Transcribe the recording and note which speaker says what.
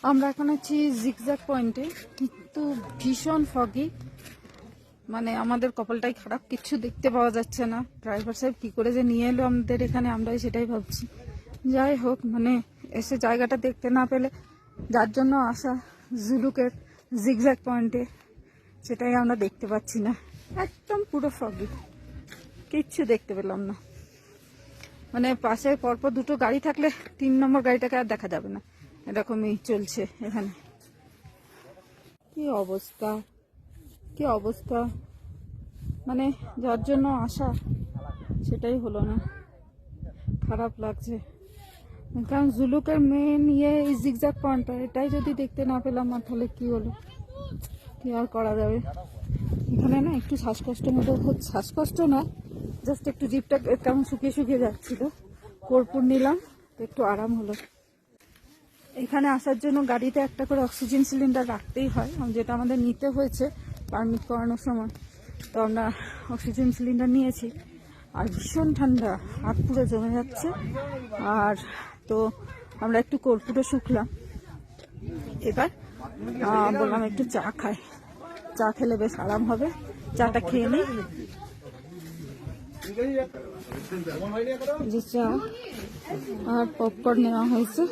Speaker 1: আমরা এখন আছি জিগজ্যাগ পয়েন্টে, কিন্তু ভীষণ ফগি। মানে আমাদের কপালটাই খারাপ, কিচ্ছু দেখতে পাওয়া যাচ্ছে না। ড্রাইভার সাহেব কি করে যে নিয়ে এলো আমাদের এখানে, আমরাই সেটাই ভাবছি। যাই হোক, মানে এসে জায়গাটা দেখতে না পেলে, যার জন্য আসা জুলুকের জিগজ্যাগ পয়েন্টে, সেটাই আমরা দেখতে পাচ্ছি না। একদম পুরো ফগি, কিচ্ছু দেখতে পেলাম না। মানে পাশে পরপর দুটো গাড়ি থাকলে 3 নম্বর গাড়িটাকে আর দেখা যাবে না, এরকমই চলছে এখানে। কি অবস্থা, কি অবস্থা, মানে যার জন্য আসা সেটাই হলো না, খারাপ লাগছে। কারণ জুলুকের মেন এই জিগজ্যাগ পয়েন্টটা, এটাই যদি দেখতে না পেলাম, আর তাহলে কি হলো, কি আর করা যাবে। এখানে না একটু শ্বাসকষ্ট মতো হচ্ছে, শ্বাসকষ্ট না, জাস্ট একটু জিভটা কেমন শুকিয়ে শুকিয়ে যাচ্ছিল। কর্পূর নিলাম তো একটু আরাম হলো। এখানে আসার জন্য গাড়িতে একটা করে অক্সিজেন সিলিন্ডার রাখতেই হয়, যেটা আমাদের নিতে হয়েছে পারমিট করানোর সময়। তো আমরা অক্সিজেন সিলিন্ডার নিয়েছি। আর ভীষণ ঠান্ডা, হাত পুরো জমে যাচ্ছে। আর তো আমরা একটু কর্পূরে শুকলাম। এবার বললাম একটু চা খাই, চা খেলে বেশ আরাম হবে। চাটা খেয়ে নিই। যে চা আর পপকর্ন নেওয়া হয়েছে।